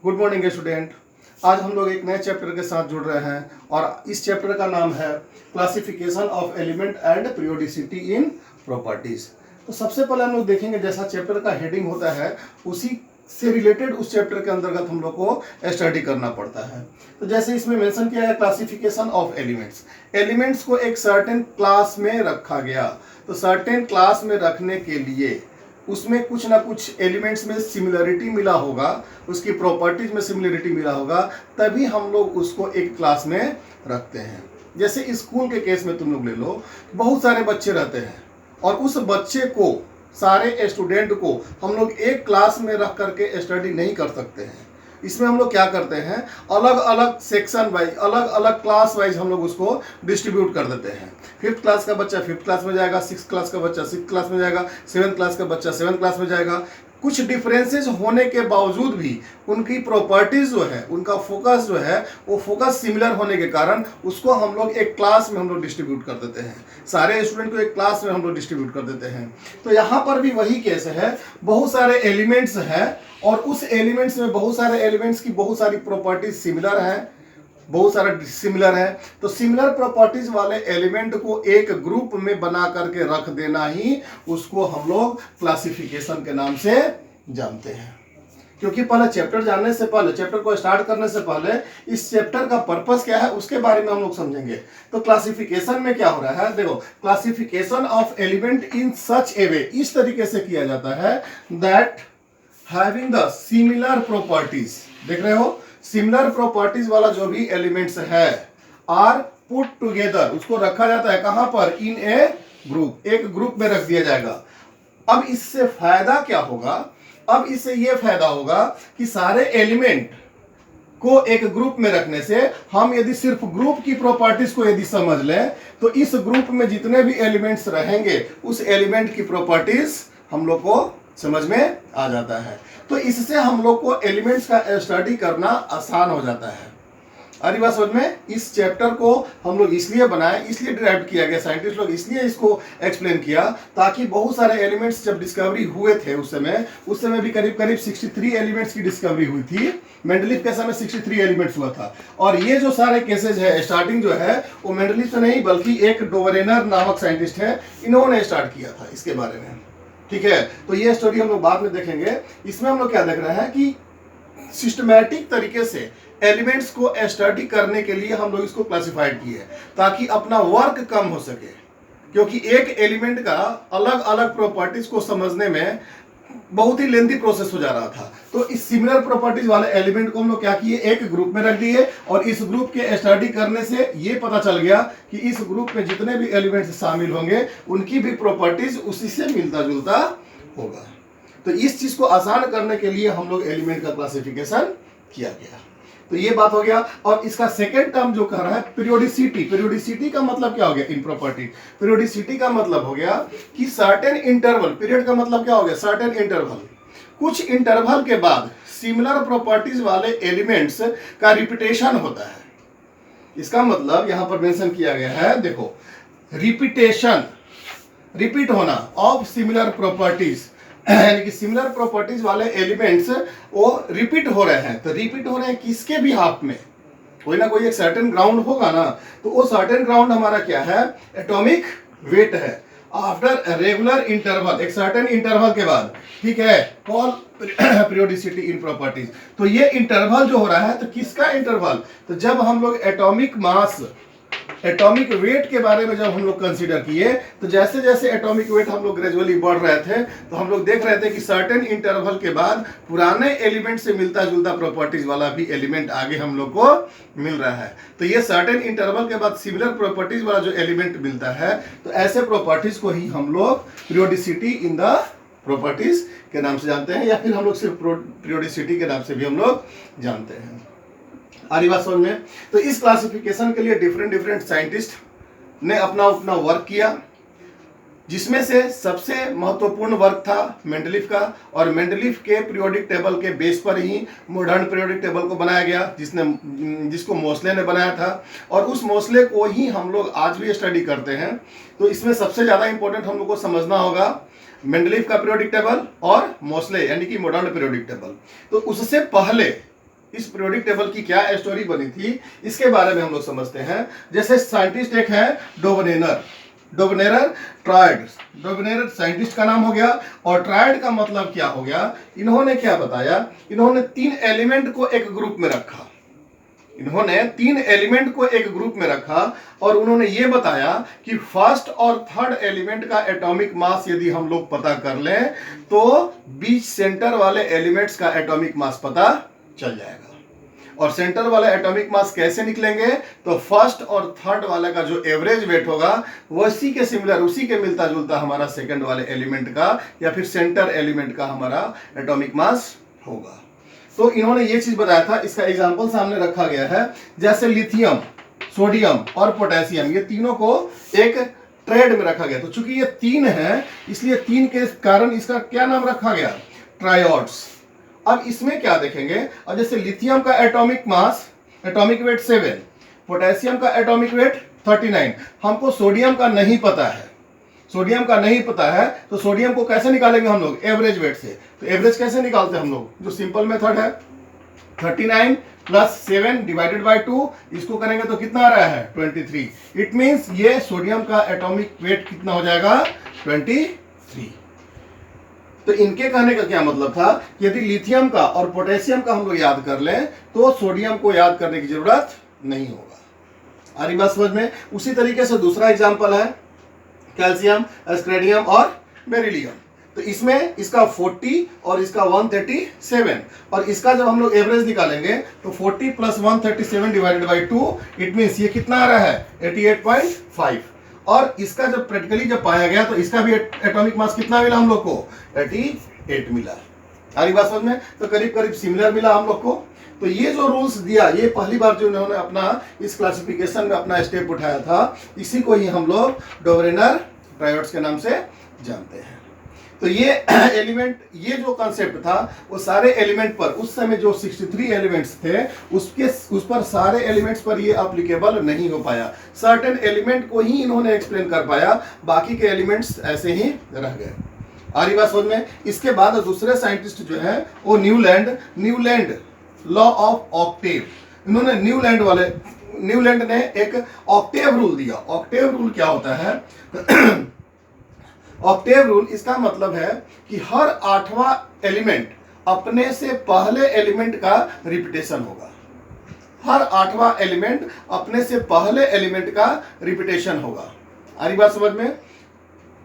Good morning student. आज हम लोग एक नए चैप्टर के साथ जुड़ रहे हैं और इस चैप्टर का नाम है classification of element and periodicity in properties. तो सबसे पहले हम लोग देखेंगे, जैसा चैप्टर का हेडिंग होता है उसी से रिलेटेड उस चैप्टर के अंतर्गत हम लोग को स्टडी करना पड़ता है। तो जैसे इसमें मेंशन किया है क्लासिफिकेशन ऑफ एलिमेंट्स, एलिमेंट्स को एक सर्टेन क्लास में रखा गया। तो सर्टेन क्लास में रखने के लिए उसमें कुछ ना कुछ एलिमेंट्स में सिमिलरिटी मिला होगा, उसकी प्रॉपर्टीज में सिमिलरिटी मिला होगा, तभी हम लोग उसको एक क्लास में रखते हैं। जैसे स्कूल के केस में तुम लोग ले लो, बहुत सारे बच्चे रहते हैं और उस बच्चे को, सारे स्टूडेंट को हम लोग एक क्लास में रख करके स्टडी नहीं कर सकते हैं। इसमें हम लोग क्या करते हैं, अलग अलग सेक्शन वाइज, अलग अलग क्लास वाइज हम लोग उसको डिस्ट्रीब्यूट कर देते हैं। फिफ्थ क्लास का बच्चा फिफ्थ क्लास में जाएगा, सिक्स क्लास का बच्चा सिक्स क्लास में जाएगा, सेवन्थ क्लास का बच्चा सेवन्थ क्लास में जाएगा। कुछ डिफरेंसेस होने के बावजूद भी उनकी प्रॉपर्टीज जो है, उनका फोकस जो है, वो फोकस सिमिलर होने के कारण उसको हम लोग एक क्लास में हम लोग डिस्ट्रीब्यूट कर देते हैं। सारे स्टूडेंट को एक क्लास में हम लोग डिस्ट्रीब्यूट कर देते हैं। तो यहाँ पर भी वही केस है, बहुत सारे एलिमेंट्स हैं और उस एलिमेंट्स में बहुत सारे एलिमेंट्स की बहुत सारी प्रॉपर्टीज सिमिलर हैं, बहुत सारा सिमिलर है। तो सिमिलर प्रॉपर्टीज वाले एलिमेंट को एक ग्रुप में बना करके रख देना ही उसको हम लोग क्लासिफिकेशन के नाम से जानते हैं। क्योंकि पहले चैप्टर जानने से पहले, चैप्टर को स्टार्ट करने से पहले इस चैप्टर का पर्पस क्या है उसके बारे में हम लोग समझेंगे। तो क्लासिफिकेशन में क्या हो रहा है, देखो, क्लासिफिकेशन ऑफ एलिमेंट इन सच ए वे, इस तरीके से किया जाता है that having the similar properties, देख रहे हो, सिमिलर प्रॉपर्टीज वाला जो भी एलिमेंट्स है आर पुट टुगेदर, उसको रखा जाता है कहां पर, इन ए ग्रुप, एक ग्रुप में रख दिया जाएगा। अब इससे फायदा क्या होगा, अब इससे यह फायदा होगा कि सारे एलिमेंट को एक ग्रुप में रखने से हम यदि सिर्फ ग्रुप की प्रॉपर्टीज को यदि समझ लें तो इस ग्रुप में जितने भी एलिमेंट्स रहेंगे उस एलिमेंट की प्रॉपर्टीज हम लोग को समझ में आ जाता है। तो इससे हम लोग को एलिमेंट्स का स्टडी करना आसान हो जाता है। अरे बात समझ में, इस चैप्टर को हम लोग इसलिए बनाए, इसलिए डिराइव किया गया, साइंटिस्ट लोग इसलिए इसको एक्सप्लेन किया ताकि बहुत सारे एलिमेंट्स जब डिस्कवरी हुए थे उस समय भी करीब करीब 63 एलिमेंट्स की डिस्कवरी हुई थी। मेंडलीफ के समय 63 एलिमेंट्स हुआ था। और ये जो सारे केसेज है, स्टार्टिंग जो है वो मेंडलीफ से नहीं बल्कि एक डोवरेनर नामक साइंटिस्ट है, इन्होंने स्टार्ट किया था इसके बारे में। ठीक है, तो ये स्टोरी हम लोग बाद में देखेंगे। इसमें हम लोग क्या देख रहे हैं कि सिस्टमैटिक तरीके से एलिमेंट्स को स्टडी करने के लिए हम लोग इसको क्लासिफाइड किए ताकि अपना वर्क कम हो सके। क्योंकि एक एलिमेंट का अलग अलग प्रॉपर्टीज को समझने में बहुत ही लेंथी प्रोसेस हो जा रहा था। तो इस सिमिलर प्रॉपर्टीज वाले एलिमेंट को हम लोग क्या किए, एक ग्रुप में रख दिए और इस ग्रुप के स्टडी करने से ये पता चल गया कि इस ग्रुप में जितने भी एलिमेंट्स शामिल होंगे उनकी भी प्रॉपर्टीज उसी से मिलता जुलता होगा। तो इस चीज को आसान करने के लिए हम लोग एलिमेंट का क्लासिफिकेशन किया गया। तो ये बात हो गया। और इसका सेकेंड टर्म जो कह रहा है पीरियोडिसिटी, पीरियोडिसिटी का मतलब क्या हो गया, इन प्रॉपर्टी। पीरियोडिसिटी का मतलब हो गया कि सर्टेन इंटरवल, पीरियड का मतलब क्या हो गया, सर्टेन इंटरवल, कुछ इंटरवल के बाद सिमिलर प्रॉपर्टीज वाले एलिमेंट्स का रिपीटेशन होता है। इसका मतलब यहां पर मेंशन किया गया है, देखो, रिपीटेशन, रिपीट होना ऑफ सिमिलर प्रॉपर्टीज, यानी कि सिमिलर प्रॉपर्टीज वाले एलिमेंट्स वो रिपीट हो रहे हैं। तो रिपीट हो रहे हैं किसके भी हाफ में, कोई ना कोई एक सर्टेन ग्राउंड होगा ना। तो वो सर्टेन ग्राउंड हमारा क्या है, एटॉमिक वेट है। आफ्टर रेगुलर इंटरवल, एक सर्टेन इंटरवल के बाद, ठीक है, कॉल पीरियोडिसिटी इन प्रॉपर्टीज। तो ये इंटरवल जो हो रहा है, तो किसका इंटरवल, तो जब हम लोग एटॉमिक मास, एटॉमिक वेट के बारे में जब हम लोग कंसीडर किए, तो जैसे जैसे एटॉमिक वेट हम लोग ग्रेजुअली बढ़ रहे थे तो हम लोग देख रहे थे कि सर्टेन इंटरवल के बाद पुराने एलिमेंट से मिलता जुलता प्रॉपर्टीज वाला भी एलिमेंट आगे हम लोग को मिल रहा है। तो ये सर्टेन इंटरवल के बाद सिमिलर प्रॉपर्टीज वाला जो एलिमेंट मिलता है, तो ऐसे प्रॉपर्टीज को ही हम लोग पीरियोडिसिटी इन द प्रॉपर्टीज के नाम से जानते हैं, या फिर हम लोग सिर्फ पीरियोडिसिटी के नाम से भी हम लोग जानते हैं। आ रही बात समझ में। तो इस क्लासिफिकेशन के लिए डिफरेंट साइंटिस्ट ने अपना अपना वर्क किया, जिसमें से सबसे महत्वपूर्ण वर्क था मेंडलीफ का। और मेंडलीफ के पीरियोडिक टेबल के बेस पर ही मॉडर्न पीरियोडिक टेबल को बनाया गया, जिसको मोस्ले ने बनाया था। और उस मोस्ले को ही हम लोग आज भी स्टडी करते हैं। तो इसमें सबसे ज्यादा इंपॉर्टेंट हम लोग को समझना होगा मेंडलीफ का पीरियोडिक टेबल और मोस्ले यानी कि मॉडर्न पीरियोडिक टेबल। तो उससे पहले इस पीरियोडिक टेबल की क्या स्टोरी बनी थी, इसके बारे में हम लोग समझते हैं। जैसे साइंटिस्ट एक है डोबनेरर ट्रायड। डोबनेरर साइंटिस्ट का नाम हो गया, और ट्रायड का मतलब क्या हो गया, इन्होंने क्या बताया, इन्होंने 3 एलिमेंट को एक ग्रुप में रखा। इन्होंने 3 एलिमेंट को एक ग्रुप में रखा और उन्होंने ये बताया कि फर्स्ट और थर्ड एलिमेंट का एटॉमिक मास यदि हम लोग पता कर लें तो बीच सेंटर वाले एलिमेंट्स का एटॉमिक मास पता चल जाएगा। और सेंटर वाले एटॉमिक मास कैसे निकलेंगे, तो फर्स्ट और थर्ड वाले का जो एवरेज वेट होगा उसी के सिमिलर, उसी के मिलता जुलता हमारा सेकंड वाले एलिमेंट का या फिर सेंटर एलिमेंट का हमारा एटॉमिक मास होगा। तो इन्होंने ये चीज बताया था, इसका एग्जांपल सामने रखा गया है। जैसे लिथियम, सोडियम और पोटेशियम, ये तीनों को एक ट्रेड में रखा गया। तो चूंकि ये 3 है, इसलिए 3 के कारण इसका क्या नाम रखा गया, ट्रायोड्स। अब इसमें क्या देखेंगे, अब जैसे लिथियम का atomic mass, atomic weight 7, potassium का एटॉमिक वेट 39, हमको सोडियम का नहीं पता है। सोडियम का नहीं पता है तो सोडियम को कैसे निकालेंगे हम लोग, एवरेज वेट से। तो एवरेज कैसे निकालते हैं हम लोग, जो सिंपल मेथड है 39 प्लस 7 डिवाइडेड बाय 2, इसको करेंगे तो कितना आ रहा है 23। इट मींस ये सोडियम का एटॉमिक वेट कितना हो जाएगा 23। तो इनके कहने का क्या मतलब था, यदि लिथियम का और पोटेशियम का हम लोग याद कर लें तो सोडियम को याद करने की जरूरत नहीं होगा। आ रही बात समझ में। उसी तरीके से दूसरा एग्जांपल है कैल्शियम, एस्क्रेडियम और बेरिलियम। तो इसमें इसका 40 और इसका 137, और इसका जब हम लोग एवरेज निकालेंगे तो 40 plus 137 divided by 2, it means ये कितना आ रहा है 88.5। और इसका जब प्रैक्टिकली जब पाया गया तो इसका भी एटॉमिक मास कितना मिला हम लोग को, 88 मिला। सारी बात समझ में। तो करीब करीब सिमिलर मिला हम लोग को। तो ये जो रूल्स दिया, ये पहली बार जो इन्होंने अपना इस क्लासिफिकेशन में अपना स्टेप उठाया था, इसी को ही हम लोग डोबरेनर ट्रायोड्स के नाम से जानते हैं। तो ये एलिमेंट, ये जो कंसेप्ट था वो सारे एलिमेंट पर, उस समय जो 63 एलिमेंट्स थे उस पर सारे एलिमेंट्स पर ये एप्लीकेबल नहीं हो पाया। सर्टेन एलिमेंट को ही इन्होंने एक्सप्लेन कर पाया, बाकी के एलिमेंट्स ऐसे ही रह गए। आ रही बात समझ में। इसके बाद दूसरे साइंटिस्ट जो है वो न्यूलैंड लॉ ऑफ ऑक्टेव, इन्होंने न्यूलैंड ने एक ऑक्टेव रूल दिया। ऑक्टेव रूल क्या होता है ऑक्टेव रूल, इसका मतलब है कि हर 8वां एलिमेंट अपने से पहले एलिमेंट का रिपीटेशन होगा। हर 8वां एलिमेंट अपने से पहले एलिमेंट का रिपीटेशन होगा। आ रही बात समझ में।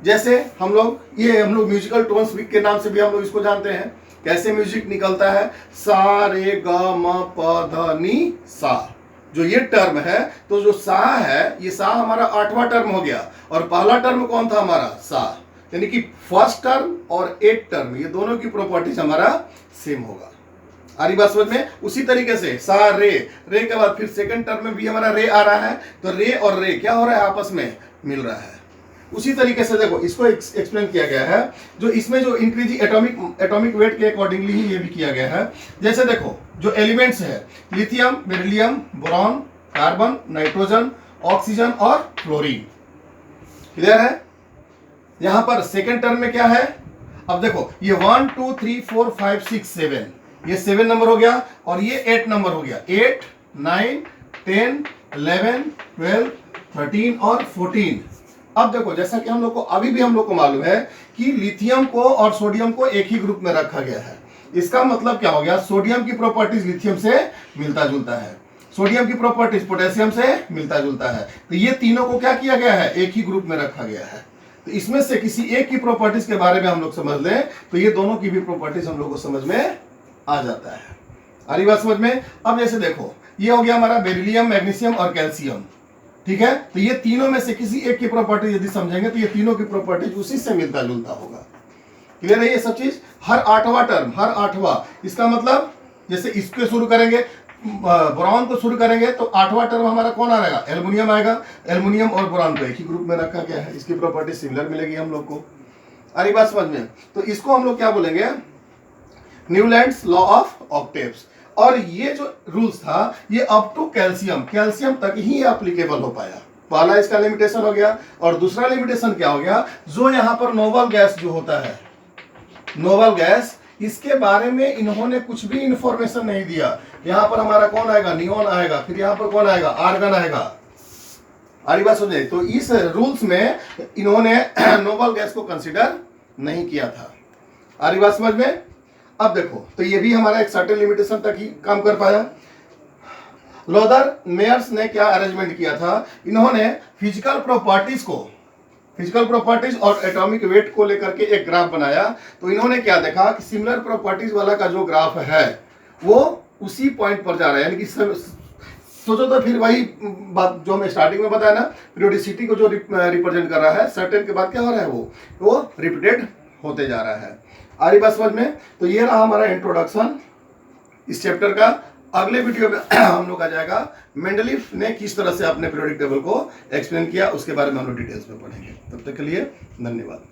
जैसे हम लोग म्यूजिकल टोन्स के नाम से भी हम लोग इसको जानते हैं। कैसे म्यूजिक निकलता है, सा रे ग म प ध नि सा, जो ये टर्म है, तो जो सा है, ये सा हमारा 8वां टर्म हो गया, और पहला टर्म कौन था हमारा, सा। यानी कि फर्स्ट टर्म और 8th टर्म, ये दोनों की प्रॉपर्टीज हमारा सेम होगा। आ रही बात समझ में। उसी तरीके से सा रे के बाद फिर सेकंड टर्म में भी हमारा रे आ रहा है, तो रे और रे क्या हो रहा है, आपस में मिल रहा है। उसी तरीके से देखो, इसको एक्सप्लेन किया गया है, जो इसमें जो इंक्रीज एटॉमिक वेट के अकॉर्डिंगली ही ये भी किया गया है। जैसे देखो, जो एलिमेंट्स है lithium, beryllium, boron, carbon, nitrogen, oxygen और फ्लोरीन। क्लियर है। यहां पर सेकेंड टर्म में क्या है, अब देखो ये 1 2 3 4 5 6 7, ये 7 नंबर हो गया, और ये 8 नंबर हो गया। 8 9 10 11 12 13 और 14। अब देखो, जैसा कि हम लोग को मालूम है कि लिथियम को और सोडियम को एक ही ग्रुप में रखा गया है। इसका मतलब क्या हो गया, सोडियम की प्रॉपर्टीज लिथियम से मिलता जुलता है, सोडियम की प्रॉपर्टीज पोटेशियम से मिलता जुलता है। तो ये तीनों को क्या किया गया है, एक ही ग्रुप में रखा गया है। तो इसमें से किसी एक की प्रॉपर्टीज के बारे में हम लोग समझ लें तो ये दोनों की भी प्रॉपर्टीज हम लोग को समझ में आ जाता है। आ रही बात समझ में। अब जैसे देखो, ये हो गया हमारा बेरिलियम, मैग्नीशियम और कैल्शियम। ठीक है। तो ये तीनों में से किसी एक की प्रॉपर्टी यदि समझेंगे तो ये तीनों की प्रॉपर्टीज उसी से मिलता जुलता होगा। क्लियर है ये सब चीज। हर 8वां टर्म, हर 8वां, इसका मतलब जैसे इसके शुरू करेंगे, बोरॉन को शुरू करेंगे तो 8वां टर्म हमारा कौन आएगा, एल्युमिनियम आएगा। एल्युमिनियम और बोरॉन को एक ही ग्रुप में रखा गया है, इसकी प्रॉपर्टी सिमिलर मिलेगी हम लोग को। अरे बात समझ में। तो इसको हम लोग क्या बोलेंगे, न्यूलैंड्स लॉ ऑफ ऑक्टेव्स। और ये जो रूल्स था ये अप टू कैल्शियम तक ही एप्लीकेबल हो पाया। पहला इसका लिमिटेशन हो गया, और दूसरा लिमिटेशन क्या हो गया, जो यहाँ पर नोबल गैस जो होता है, नोबल गैस, इसके बारे में इन्होंने कुछ भी इंफॉर्मेशन नहीं दिया। यहाँ पर हमारा कौन आएगा, नियॉन आएगा, फिर यहाँ पर कौन आएगा, आर्गन आएगा। आरी बात समझे? तो इस रूल्स में इन्होंने नोबल गैस को कंसिडर नहीं किया था। आरी बात समझ में? अब देखो, तो ये भी हमारा एक सर्टेन लिमिटेशन तक ही काम कर पाया। लोदर मेयर्स ने क्या अरेंजमेंट किया था, इन्होंने फिजिकल प्रॉपर्टीज और एटॉमिक वेट को लेकर के एक ग्राफ बनाया। तो इन्होंने क्या देखा कि सिमिलर प्रॉपर्टीज वाला का जो ग्राफ है वो उसी पॉइंट पर जा रहा है, यानी कि सोचो तो फिर वही बात जो मैं स्टार्टिंग में बताया ना, पीरियोडिसिटी को जो रिप्रेजेंट कर रहा है, सर्टेन के बाद क्या हो रहा है, वो रिपीटेड होते जा रहा है। आ रही बात समझ में? तो ये रहा हमारा इंट्रोडक्शन इस चैप्टर का। अगले वीडियो में हम लोग आ जाएगा मेंडलीफ ने किस तरह से अपने पीरियोडिक टेबल को एक्सप्लेन किया, उसके बारे में हम लोग डिटेल्स में पढ़ेंगे। तब तक के लिए धन्यवाद।